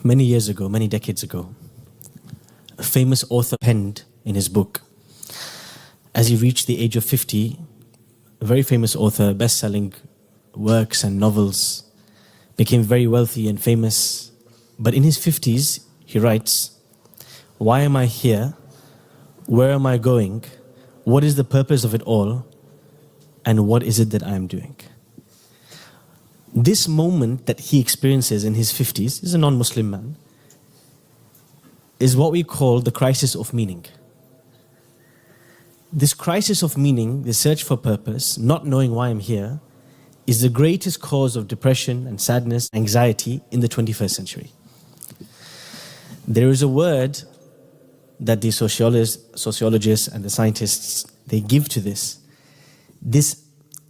Many years ago, many decades ago, a famous author penned in his book, as he reached the age of 50, a very famous author, best-selling works and novels, became very wealthy and famous. But in his 50s, he writes, "Why am I here? Where am I going? What is the purpose of it all? And what is it that I am doing?" This moment that he experiences in his 50s, he's a non-Muslim man, is what we call the crisis of meaning. This crisis of meaning, the search for purpose, not knowing why I'm here, is the greatest cause of depression and sadness, anxiety in the 21st century. There is a word that the sociologists and the scientists, they give to this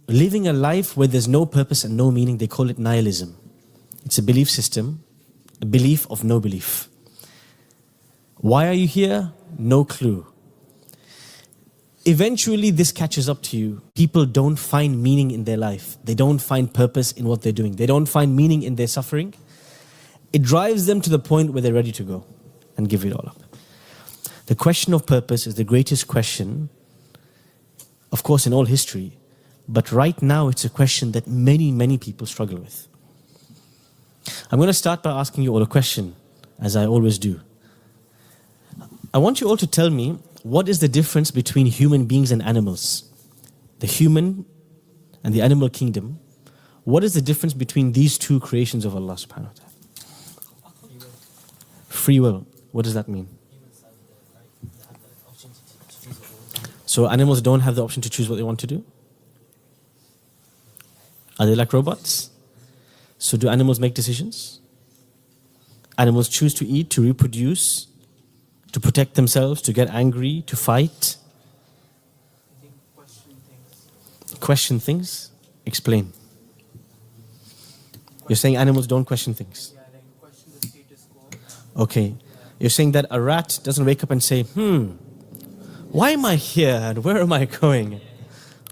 living a life where there's no purpose and no meaning. They call it nihilism. It's a belief system, a belief of no belief. Why are you here? No clue. Eventually this catches up to you. People don't find meaning in their life. They don't find purpose in what they're doing. They don't find meaning in their suffering. It drives them to the point where they're ready to go and give it all up. The question of purpose is the greatest question, of course, in all history. But right now, it's a question that many, many people struggle with. I'm going to start by asking you all a question, as I always do. I want you all to tell me, what is the difference between human beings and animals? The human and the animal kingdom. What is the difference between these two creations of Allah subhanahu wa ta'ala? Free will. What does that mean? So animals don't have the option to choose what they want to do? Are they like robots? So do animals make decisions? Animals choose to eat, to reproduce, to protect themselves, to get angry, to fight. Question things? Explain. You're saying animals don't question things? Yeah, they question the status quo. Okay. You're saying that a rat doesn't wake up and say, why am I here and where am I going?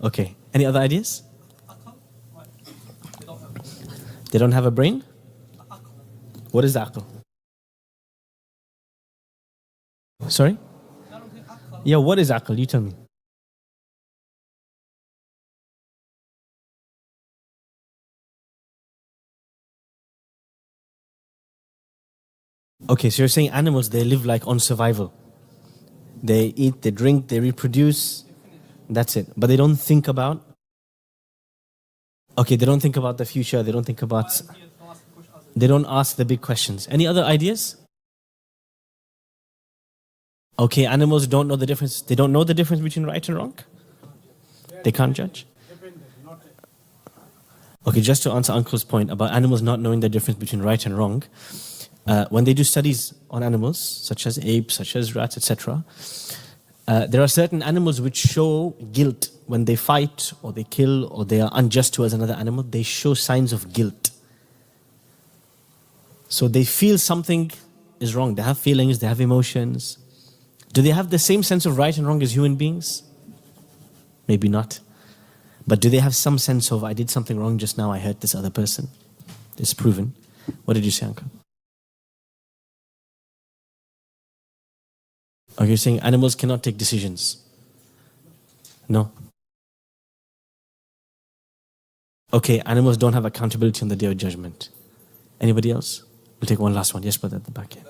Okay. Any other ideas? They don't have a brain? What is the aql? Sorry? Yeah, what is aql? You tell me. Okay, so you're saying animals, they live like on survival. They eat, they drink, they reproduce. That's it. But they don't think about... Okay, they don't think about the future. They don't think about... They don't ask the big questions. Any other ideas? Okay, animals don't know the difference. They don't know the difference between right and wrong? They can't judge? Okay, just to answer Uncle's point about animals not knowing the difference between right and wrong, when they do studies on animals, such as apes, such as rats, etc., there are certain animals which show guilt when they fight or they kill or they are unjust towards another animal. They show signs of guilt. So they feel something is wrong. They have feelings, they have emotions. Do they have the same sense of right and wrong as human beings? Maybe not. But do they have some sense of, I did something wrong just now, I hurt this other person? It's proven. What did you say, Uncle? Are you saying animals cannot take decisions? No. Okay, animals don't have accountability on the Day of Judgment. Anybody else? We'll take one last one. Yes, brother, at the back here.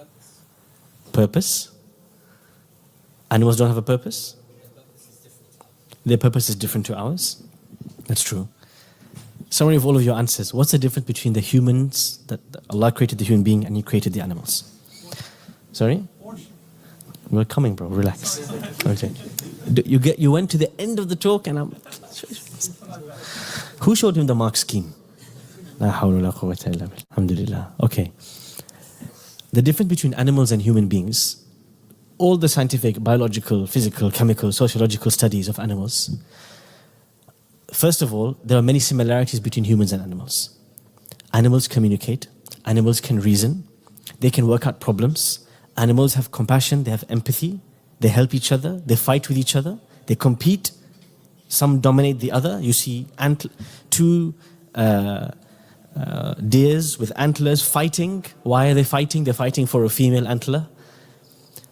Purpose? Animals don't have a purpose? Their purpose is different to ours? That's true. Summary of all of your answers. What's the difference between the humans, that Allah created the human being and He created the animals? Sorry? We're coming, bro. Relax. Okay. You went to the end of the talk and I'm... Who showed him the mark scheme? Alhamdulillah. Okay. The difference between animals and human beings, all the scientific, biological, physical, chemical, sociological studies of animals, first of all, there are many similarities between humans and animals. Animals communicate. Animals can reason. They can work out problems. Animals have compassion. They have empathy. They help each other. They fight with each other. They compete. Some dominate the other. You see two deers with antlers fighting. Why are they fighting? They're fighting for a female antler.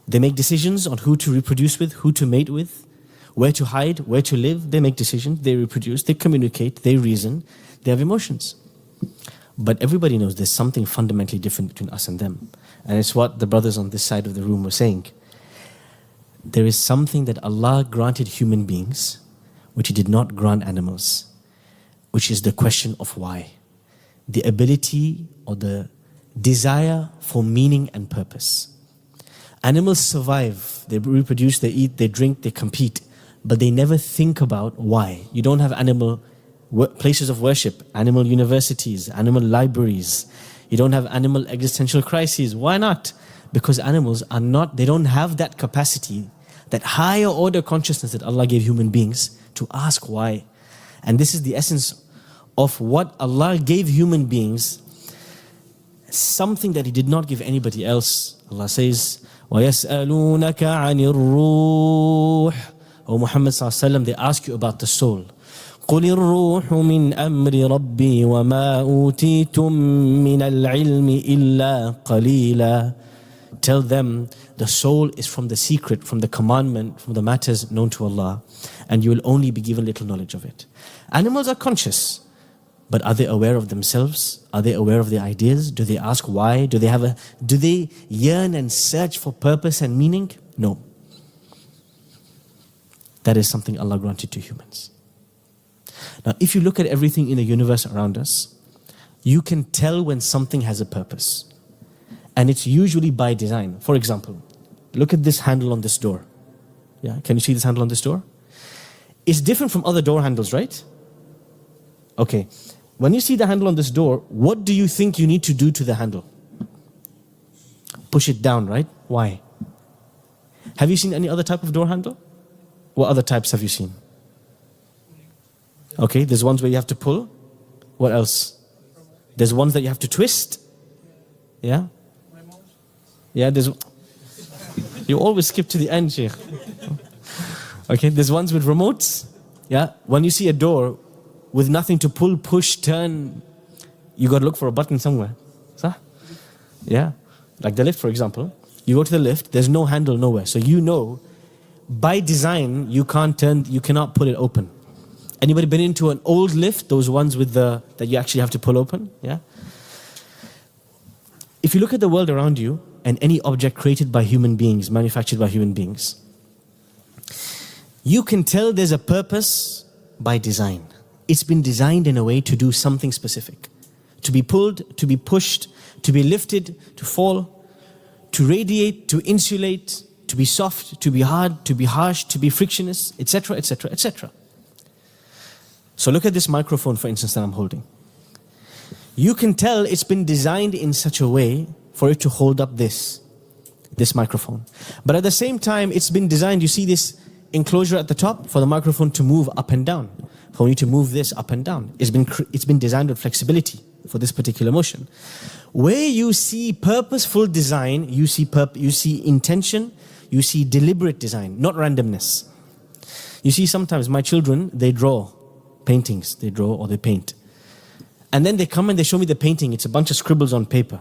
They make decisions on who to reproduce with, who to mate with, where to hide, where to live. They make decisions, they reproduce, they communicate, they reason, they have emotions. But everybody knows there's something fundamentally different between us and them. And it's what the brothers on this side of the room were saying. There is something that Allah granted human beings, which He did not grant animals, which is the question of why. The ability or the desire for meaning and purpose. Animals survive, they reproduce, they eat, they drink, they compete, but they never think about why. You don't have animal places of worship, animal universities, animal libraries. You don't have animal existential crises. Why not? Because animals are not, they don't have that capacity, that higher order consciousness that Allah gave human beings to ask why. And this is the essence of what Allah gave human beings, something that He did not give anybody else. Allah says, وَيَسْأَلُونَكَ عَنِ الرُّوحِ O Muhammad ﷺ, they ask you about the soul. قُلِ الرُّوحُ مِنْ أَمْرِ رَبِّي وَمَا أُوتِيتُم مِّنَ الْعِلْمِ إِلَّا قَلِيلًا. Tell them the soul is from the secret, from the commandment, from the matters known to Allah, and you will only be given little knowledge of it. Animals are conscious, but are they aware of themselves? Are they aware of their ideas? Do they ask why? Do they yearn and search for purpose and meaning? No. That is something Allah granted to humans. Now, if you look at everything in the universe around us, you can tell when something has a purpose. And it's usually by design. For example, look at this handle on this door. Yeah, can you see this handle on this door? It's different from other door handles, right? Okay. When you see the handle on this door, what do you think you need to do to the handle? Push it down, right? Why? Have you seen any other type of door handle? What other types have you seen? Okay, there's ones where you have to pull. What else? There's ones that you have to twist. Yeah? Yeah, you always skip to the end, Sheikh. Okay, there's ones with remotes. Yeah, when you see a door with nothing to pull, push, turn, you got to look for a button somewhere. Sah? Yeah, like the lift, for example. You go to the lift, there's no handle nowhere. So you know, by design, you cannot pull it open. Anybody been into an old lift, those ones with that you actually have to pull open? Yeah. If you look at the world around you and any object created by human beings, manufactured by human beings, you can tell there's a purpose by design. It's been designed in a way to do something specific. To be pulled, to be pushed, to be lifted, to fall, to radiate, to insulate, to be soft, to be hard, to be harsh, to be frictionless, etc., etc., etc. So look at this microphone, for instance, that I'm holding. You can tell it's been designed in such a way for it to hold up this microphone. But at the same time, it's been designed, you see this enclosure at the top, for the microphone to move up and down, for you to move this up and down. It's been designed with flexibility for this particular motion. Where you see purposeful design, you see intention, you see deliberate design, not randomness. You see, sometimes my children, they draw paintings, they draw or they paint. And then they come and they show me the painting. It's a bunch of scribbles on paper.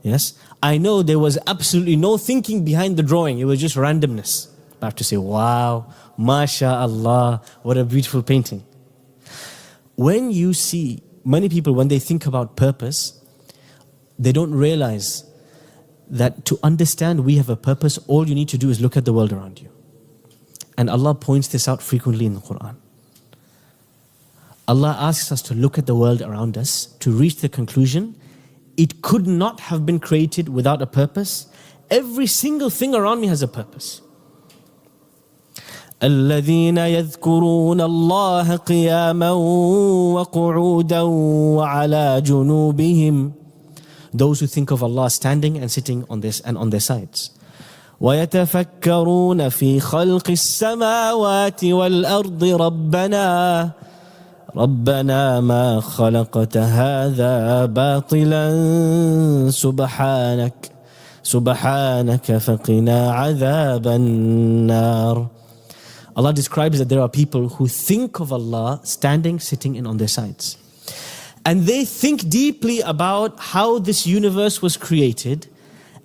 Yes? I know there was absolutely no thinking behind the drawing. It was just randomness. I have to say, wow, mashallah, what a beautiful painting. When you see, many people, when they think about purpose, they don't realize that to understand we have a purpose, all you need to do is look at the world around you. And Allah points this out frequently in the Quran. Allah asks us to look at the world around us to reach the conclusion it could not have been created without a purpose. Every single thing around me has a purpose. الذين يذكرون الله قياما وقعودا وعلى جنوبهم. Those who think of Allah standing and sitting on this and on their sides. ويتفكرون في خلق السماوات والأرض ربنا ما خلقت هذا باطلا سبحانك فقنا عذاب النار. Allah describes that there are people who think of Allah standing, sitting and on their sides. And they think deeply about how this universe was created,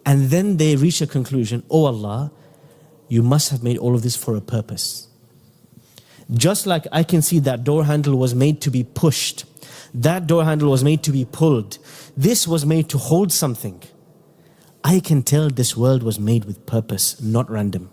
and then they reach a conclusion, oh Allah, you must have made all of this for a purpose. Just like I can see that door handle was made to be pushed, that door handle was made to be pulled, this was made to hold something. I can tell this world was made with purpose, not random.